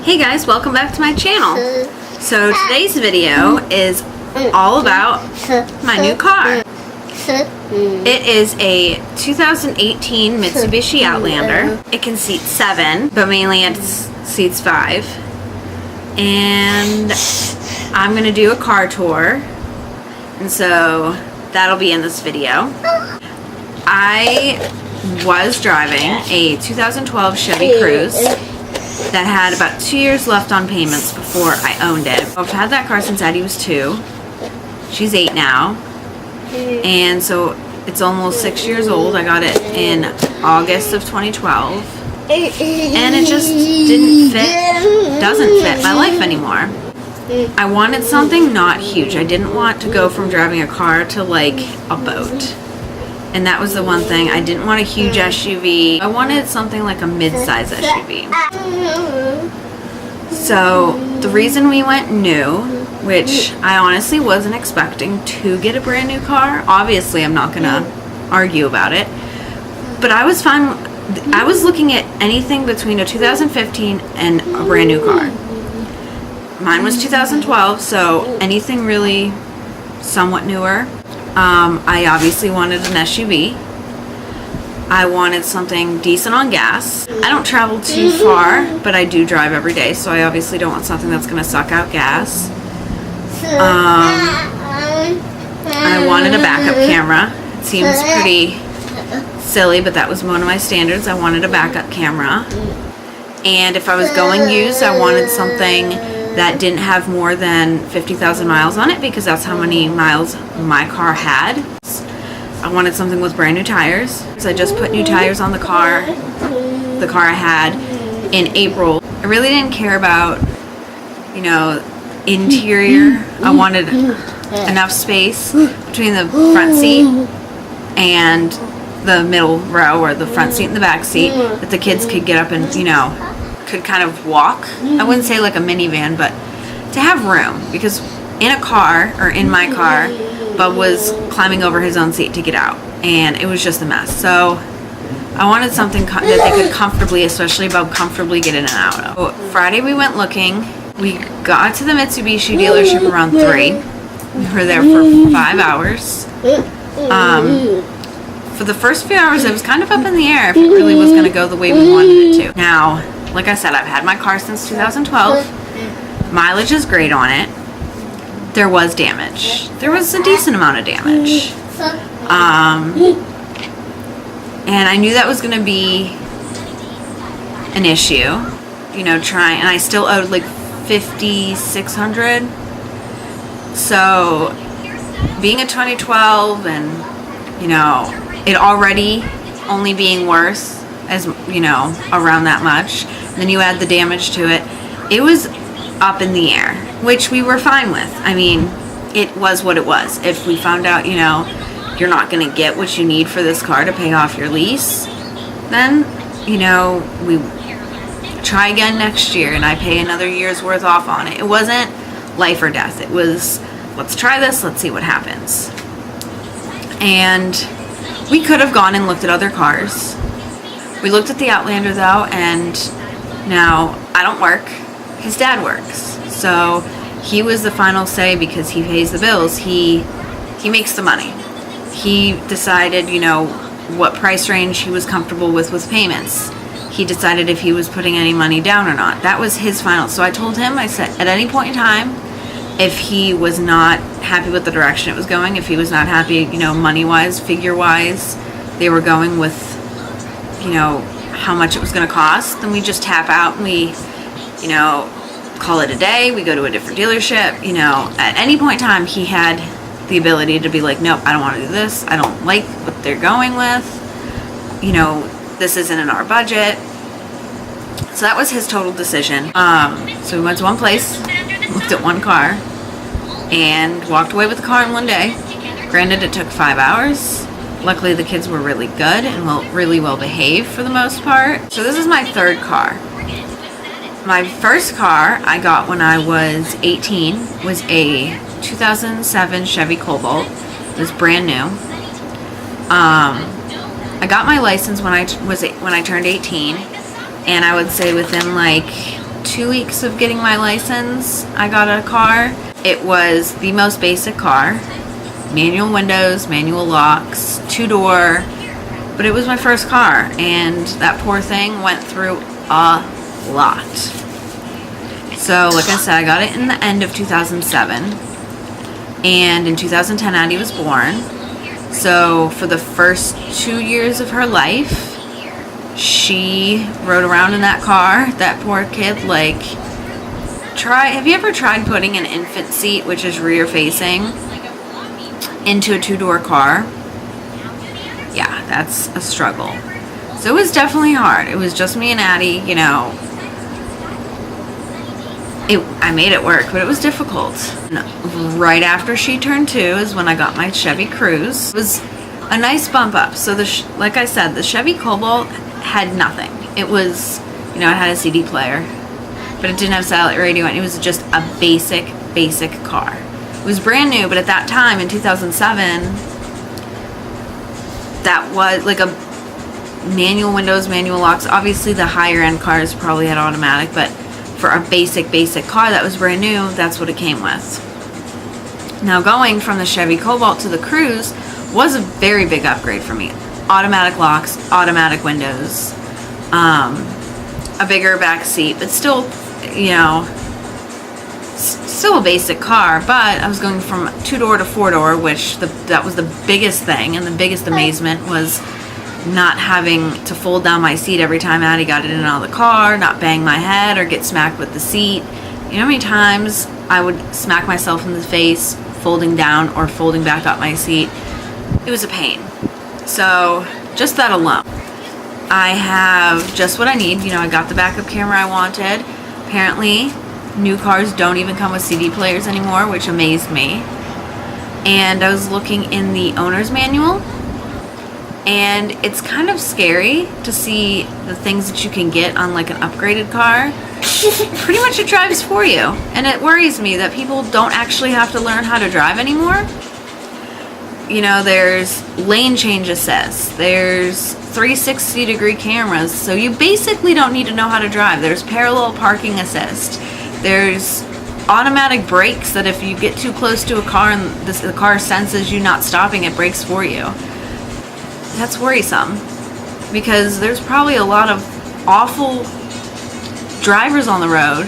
Hey guys, welcome back to my channel. So today's video is all about my new car. It is a 2018 Mitsubishi Outlander. It can seat 7, but mainly it seats 5. And I'm going to do a car tour. And so that'll be in this video. I was driving a 2012 Chevy Cruze that had about 2 years left on payments before I owned it. I've had that car since Addie was 2. She's 8 now. And so it's almost 6 years old. I got it in August of 2012. And it just doesn't fit my life anymore. I wanted something not huge. I didn't want to go from driving a car to like a boat. And that was the one thing. I didn't want a huge SUV. I wanted something like a mid-size SUV. So the reason we went new, which I honestly wasn't expecting to get a brand new car. Obviously, I'm not gonna argue about it. But I was fine. I was looking at anything between a 2015 and a brand new car. Mine was 2012, so anything really somewhat newer. I obviously wanted an SUV. I wanted something decent on gas. I don't travel too far, but I do drive every day, so I obviously don't want something that's going to suck out gas. I wanted a backup camera. It seems pretty silly, but that was one of my standards. I wanted a backup camera. And if I was going used, I wanted something that didn't have more than 50,000 miles on it, because that's how many miles my car had. I wanted something with brand new tires. So I just put new tires on the car I had in April. I really didn't care about, you know, interior. I wanted enough space between the front seat and the middle row, or the front seat and the back seat, that the kids could get up and, you know, could kind of walk. I wouldn't say like a minivan, but to have room, because in a car, or in my car, Bub was climbing over his own seat to get out, and it was just a mess. So I wanted something that they could comfortably, especially Bub, comfortably get in and out of. So Friday we went looking. We got to the Mitsubishi dealership around 3. We were there for 5 hours. For the first few hours it was kind of up in the air if it really was going to go the way we wanted it to. Now, like I said, I've had my car since 2012. Mileage is great on it. There was damage. There was a decent amount of damage. And I knew that was going to be an issue. You know, and I still owed like $5,600. So, being a 2012 and, you know, it already only being worse, as you know, around that much, then you add the damage to it, it was up in the air, which we were fine with. I mean, it was what it was. If we found out, you know, you're not going to get what you need for this car to pay off your lease, then, you know, we try again next year and I pay another year's worth off on it. It wasn't life or death. It was, let's try this, let's see what happens. And we could have gone and looked at other cars. We looked at the Outlander though, and now I don't work. His dad works. So he was the final say, because he pays the bills. He makes the money. He decided, you know, what price range he was comfortable with payments. He decided if he was putting any money down or not. That was his final. So I told him, I said, at any point in time, if he was not happy with the direction it was going, if he was not happy, you know, money-wise, figure-wise, they were going with, you know, how much it was going to cost, then we just tap out and we, you know, call it a day. We go to a different dealership. You know, at any point in time, he had the ability to be like, nope, I don't want to do this. I don't like what they're going with. You know, this isn't in our budget. So that was his total decision. So we went to one place, looked at one car, and walked away with the car in one day. Granted, it took 5 hours. Luckily, the kids were really good and really well behaved for the most part. So this is my third car. My first car I got when I was 18 was a 2007 Chevy Cobalt. It was brand new. I got my license when I turned 18, and I would say within like 2 weeks of getting my license, I got a car. It was the most basic car. Manual windows, manual locks, 2-door. But it was my first car, and that poor thing went through a lot. So, like I said, I got it in the end of 2007. And in 2010, Addie was born. So, for the first 2 years of her life, she rode around in that car. That poor kid, like, have you ever tried putting an infant seat, which is rear facing, into a 2-door car? Yeah, that's a struggle. So it was definitely hard. It was just me and Addie, you know. I made it work, but it was difficult. Right after she turned 2 is when I got my Chevy Cruze. It was a nice bump up. So like I said, the Chevy Cobalt had nothing. It was, you know, it had a CD player, but it didn't have satellite radio, and it was just a basic car. It was brand new, but at that time in 2007, that was like a manual windows, manual locks. Obviously the higher end cars probably had automatic, but for a basic car that was brand new, that's what it came with. Now, going from the Chevy Cobalt to the Cruze was a very big upgrade for me. Automatic locks, automatic windows, a bigger back seat, but still, you know, still a basic car. But I was going from 2-door to 4-door, which that was the biggest thing, and the biggest amazement was not having to fold down my seat every time Addie got in and out of the car, not bang my head or get smacked with the seat. You know how many times I would smack myself in the face folding down or folding back up my seat? It was a pain. So just that alone. I have just what I need. You know, I got the backup camera I wanted. Apparently, new cars don't even come with CD players anymore, which amazed me. And I was looking in the owner's manual, and it's kind of scary to see the things that you can get on like an upgraded car. Pretty much it drives for you. And it worries me that people don't actually have to learn how to drive anymore. You know, there's lane change assist, there's 360-degree cameras, so you basically don't need to know how to drive. There's parallel parking assist, there's automatic brakes that if you get too close to a car and the car senses you not stopping, it brakes for you. That's worrisome, because there's probably a lot of awful drivers on the road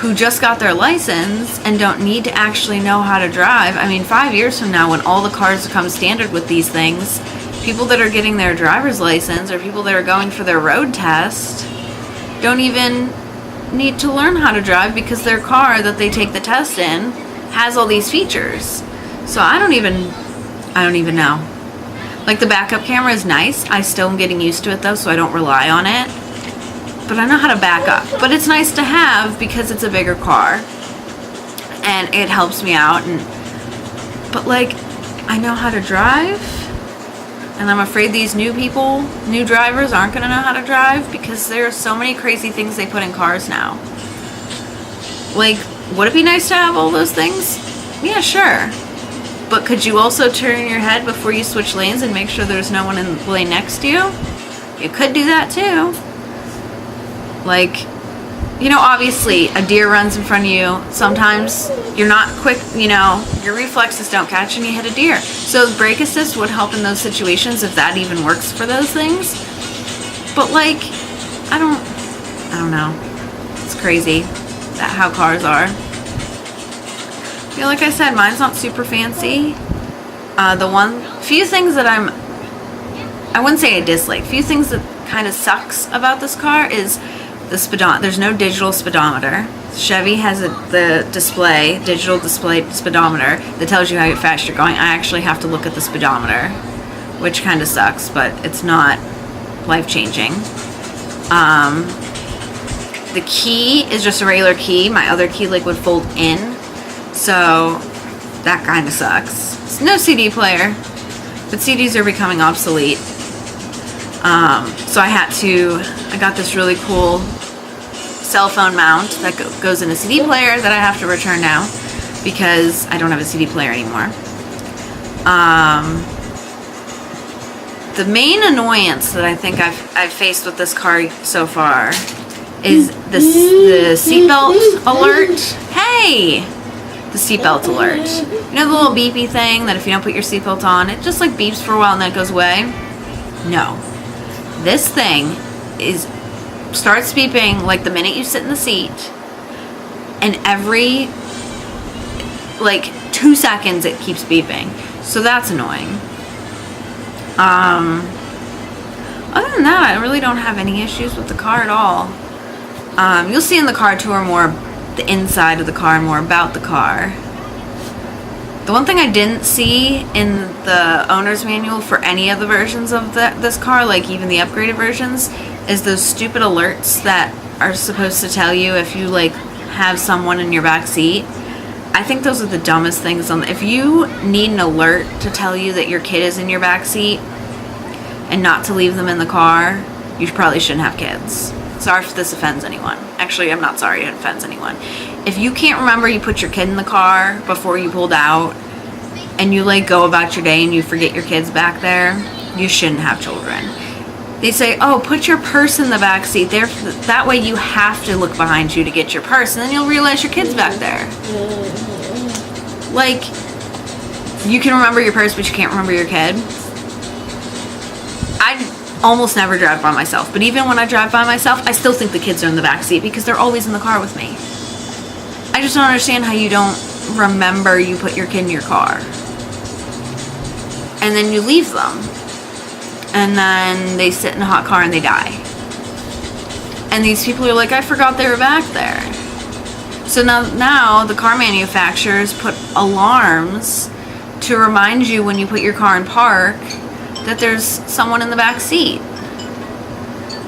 who just got their license and don't need to actually know how to drive. I mean, 5 years from now, when all the cars come standard with these things, people that are getting their driver's license or people that are going for their road test don't even need to learn how to drive, because their car that they take the test in has all these features. So I don't even know. Like, the backup camera is nice. I still am getting used to it though, so I don't rely on it. But I know how to back up. But it's nice to have because it's a bigger car and it helps me out. But like, I know how to drive, and I'm afraid these new drivers aren't going to know how to drive, because there are so many crazy things they put in cars now. Like, would it be nice to have all those things? Yeah, sure. But could you also turn your head before you switch lanes and make sure there's no one in the lane next to you? You could do that too. Like, you know, obviously a deer runs in front of you. Sometimes you're not quick, you know, your reflexes don't catch and you hit a deer. So brake assist would help in those situations, if that even works for those things. But like, I don't know. It's crazy that how cars are. Yeah, like I said, mine's not super fancy. Few things that I wouldn't say I dislike. Few things that kind of sucks about this car is the speedometer. There's no digital speedometer. Chevy has the digital display speedometer that tells you how fast you're going. I actually have to look at the speedometer, which kind of sucks, but it's not life-changing. The key is just a regular key. My other key would fold in, so that kind of sucks. It's no CD player, but CDs are becoming obsolete. So I got this really cool cell phone mount that goes in a CD player that I have to return now because I don't have a CD player anymore. The main annoyance that I think I've faced with this car so far is the seatbelt alert. Hey! The seatbelt alert. You know the little beepy thing that if you don't put your seatbelt on, it just like beeps for a while and then it goes away? No. This thing starts beeping like the minute you sit in the seat, and every like 2 seconds it keeps beeping. So that's annoying. Other than that, I really don't have any issues with the car at all. You'll see in the car tour more the inside of the car and more about the car. The one thing I didn't see in the owner's manual for any of the versions of this car, like even the upgraded versions, is those stupid alerts that are supposed to tell you if you like have someone in your back seat. I think those are the dumbest things if you need an alert to tell you that your kid is in your back seat and not to leave them in the car, you probably shouldn't have kids. Sorry if this offends anyone. Actually, I'm not sorry it offends anyone. If you can't remember you put your kid in the car before you pulled out and you like go about your day and you forget your kid's back there, you shouldn't have children. They say, oh, put your purse in the back seat. That way you have to look behind you to get your purse, and then you'll realize your kid's back there. Like, you can remember your purse, but you can't remember your kid. I almost never drive by myself, but even when I drive by myself, I still think the kids are in the back seat because they're always in the car with me. I just don't understand how you don't remember you put your kid in your car. And then you leave them. And then they sit in a hot car and they die. And these people are like, I forgot they were back there. So now the car manufacturers put alarms to remind you when you put your car in park that there's someone in the back seat.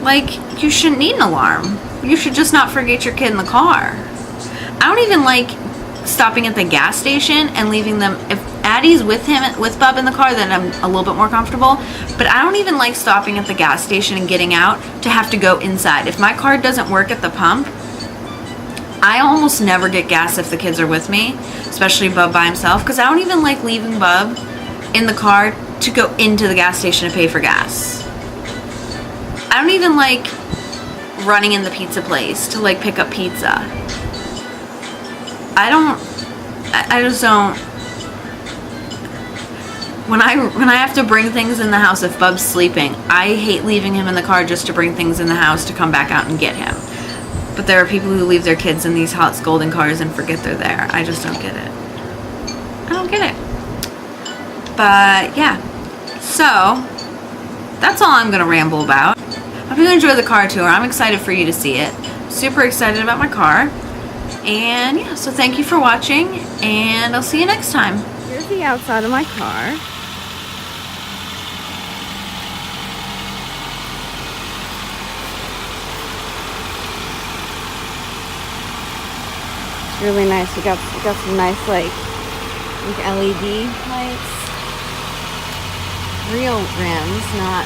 Like, you shouldn't need an alarm. You should just not forget your kid in the car. I don't even like stopping at the gas station and leaving them. If Addie's with Bub in the car, then I'm a little bit more comfortable. But I don't even like stopping at the gas station and getting out to have to go inside. If my car doesn't work at the pump, I almost never get gas if the kids are with me, especially Bub by himself, because I don't even like leaving Bub in the car to go into the gas station to pay for gas. I don't even like running in the pizza place to like pick up pizza. I just don't. When I have to bring things in the house if Bub's sleeping, I hate leaving him in the car just to bring things in the house to come back out and get him. But there are people who leave their kids in these hot scolding cars and forget they're there. I just don't get it. I don't get it. But yeah, so that's all I'm gonna ramble about. I hope you enjoy the car tour. I'm excited for you to see it. Super excited about my car. And yeah, so thank you for watching, and I'll see you next time. Here's the outside of my car. It's really nice. We got some nice like LED lights. Real rims, not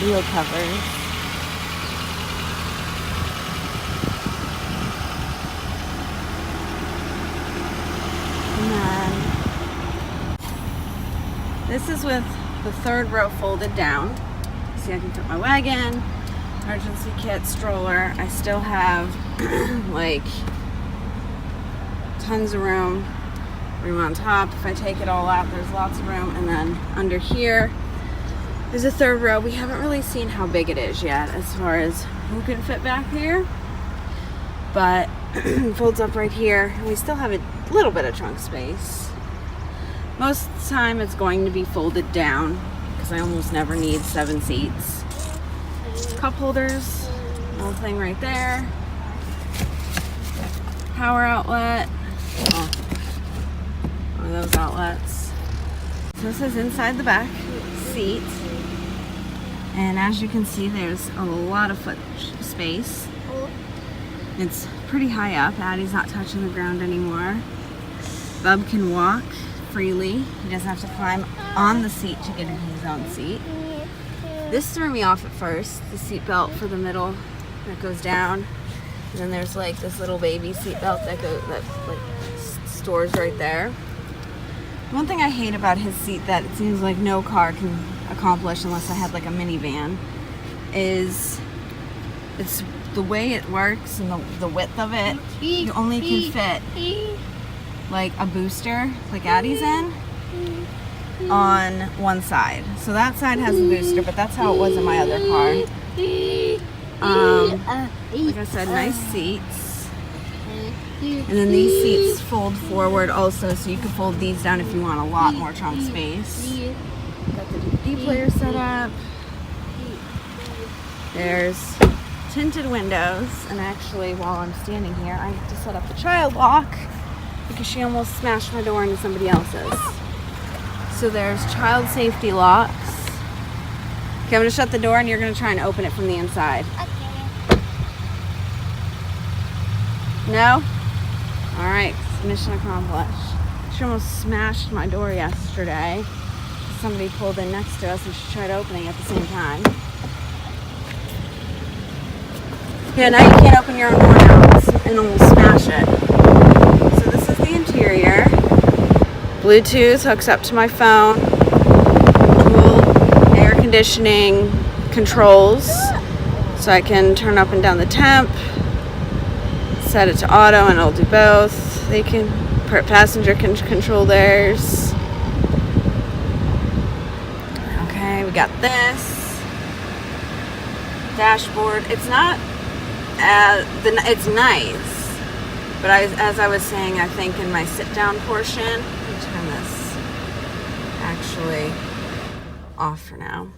real covers. And then this is with the third row folded down. See, I can put my wagon, emergency kit, stroller. I still have like tons of room on top. If I take it all out, there's lots of room. And then under here there's a third row. We haven't really seen how big it is yet as far as who can fit back here, but it folds up right here, and we still have a little bit of trunk space. Most of the time it's going to be folded down because I almost never need 7 seats. Cup holders, little thing right there. Power outlet. Oh, one of those outlets. So this is inside the back seat, and as you can see, there's a lot of foot space. It's pretty high up. Addie's not touching the ground anymore. Bub can walk freely. He doesn't have to climb on the seat to get into his own seat. This threw me off at first, the seat belt for the middle that goes down. And then there's like this little baby seat belt that like stores right there. One thing I hate about his seat that it seems like no car can accomplish unless I had like a minivan is it's the way it works and the width of it, you only can fit like a booster, like Addie's in, on one side. So that side has a booster, but that's how it was in my other car. Like I said, nice seats. And then these seats fold forward also, so you can fold these down if you want a lot more trunk space. Got the DVD player set up. There's tinted windows, and actually while I'm standing here I have to set up the child lock because she almost smashed my door into somebody else's. So there's child safety locks. Okay, I'm gonna shut the door and you're gonna try and open it from the inside. Okay. No? Alright, mission accomplished. She almost smashed my door yesterday. Somebody pulled in next to us and she tried opening at the same time. Yeah, now you can't open your own door now and almost smash it. So this is the interior. Bluetooth hooks up to my phone. Dual air conditioning controls. So I can turn up and down the temp. Set it to auto and it'll do both. They can, passenger can control theirs. Okay, we got this. Dashboard. It's not it's nice, but as I was saying, I think in my sit-down portion, let me turn this actually off for now.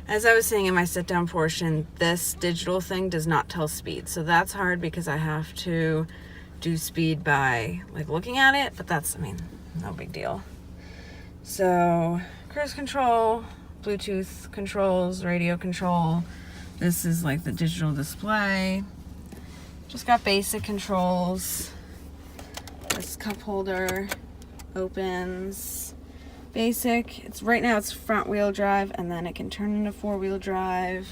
As I was saying in my sit-down portion, this digital thing does not tell speed, so that's hard because I have to do speed by like looking at it, but that's, I mean, no big deal. So cruise control, Bluetooth controls, radio control. This is like the digital display. Just got basic controls. This cup holder opens. Basic. It's right now it's front wheel drive, and then it can turn into 4-wheel drive.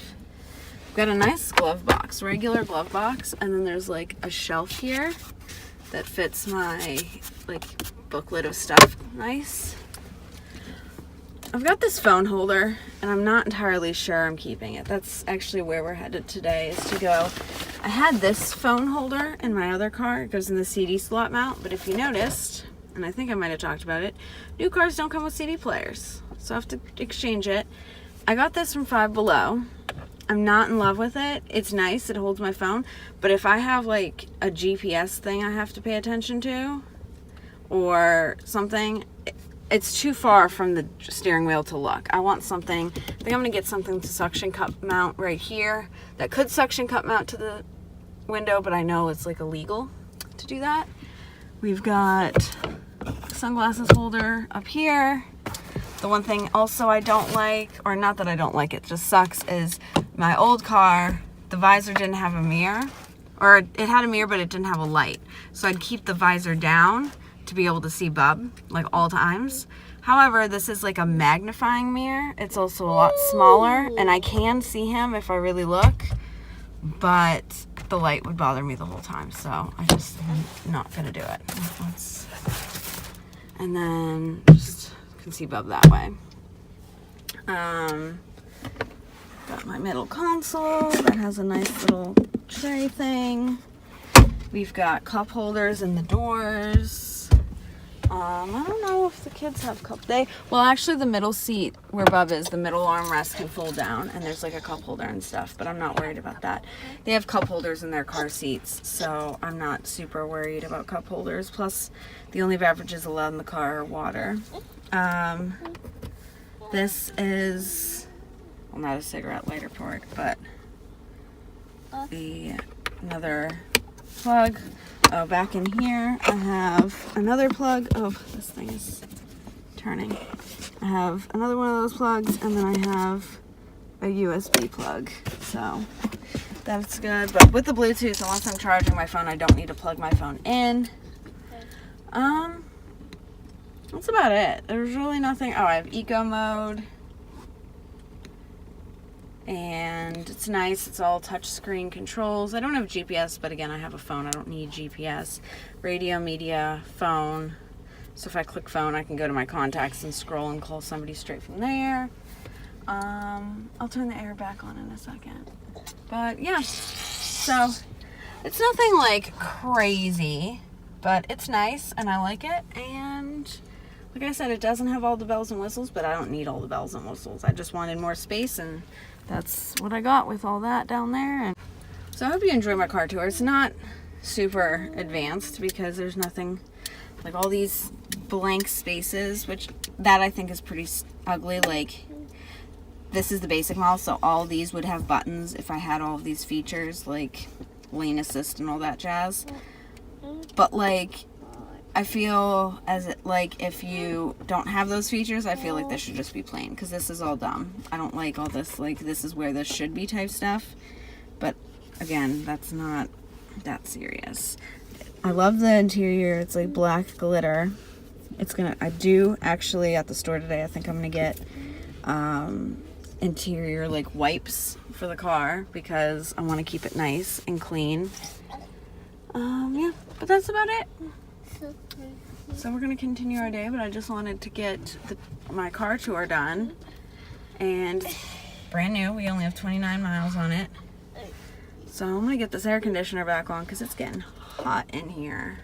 Got a nice glove box, regular glove box, and then there's like a shelf here that fits my like booklet of stuff. Nice. I've got this phone holder, and I'm not entirely sure I'm keeping it. That's actually where we're headed today, is to go. I had this phone holder in my other car. It goes in the CD slot mount, but if you noticed, and I think I might have talked about it, new cars don't come with CD players, so I have to exchange it. I got this from Five Below. I'm not in love with it. It's nice, it holds my phone, but if I have like a GPS thing I have to pay attention to, or something, it's too far from the steering wheel to look. I want something, I think I'm gonna get something to suction cup mount right here that could suction cup mount to the window, but I know it's like illegal to do that. We've got sunglasses holder up here. The one thing also I don't like, or not that I don't like, it just sucks, is my old car, the visor didn't have a mirror, or it had a mirror but it didn't have a light. So I'd keep the visor down to be able to see Bub, like all times. However, this is like a magnifying mirror. It's also a lot smaller, and I can see him if I really look, but the light would bother me the whole time, so I just am not gonna do it. And then just can see Bub that way. Got my middle console that has a nice little tray thing. We've got cup holders in the doors. I don't know if the kids have well, actually the middle seat where Bub is, the middle armrest can fold down, and there's like a cup holder and stuff, but I'm not worried about that. They have cup holders in their car seats, so I'm not super worried about cup holders. Plus, the only beverages allowed in the car are water. This is, well, not a cigarette lighter port, but another plug. Oh, back in here I have another plug. Oh, this thing is turning. I have another one of those plugs, and then I have a USB plug. So that's good. But with the Bluetooth, unless I'm charging my phone, I don't need to plug my phone in. That's about it. There's really nothing. Oh, I have eco mode. And it's nice. It's all touchscreen controls. I don't have GPS, but again, I have a phone. I don't need GPS. Radio, media, phone. So if I click phone, I can go to my contacts and scroll and call somebody straight from there. I'll turn the air back on in a second. But yeah, So it's nothing like crazy, but it's nice and I like it. And like I said, it doesn't have all the bells and whistles, but I don't need all the bells and whistles. I just wanted more space, and that's what I got with all that down there. And so I hope you enjoy my car tour. It's not super advanced because there's nothing like all these blank spaces, which that I think is pretty ugly. Like, this is the basic model, so all these would have buttons if I had all of these features like lane assist and all that jazz. But like, I feel like if you don't have those features, I feel like this should just be plain, because this is all dumb. I don't like all this, like, this is where this should be type stuff. But again, that's not that serious. I love the interior. It's like black glitter. I do actually at the store today, I think I'm gonna get interior like wipes for the car because I want to keep it nice and clean. Yeah, but that's about it. So we're gonna continue our day, but I just wanted to get my car tour done, and it's brand new. We only have 29 miles on it. So I'm gonna get this air conditioner back on because it's getting hot in here.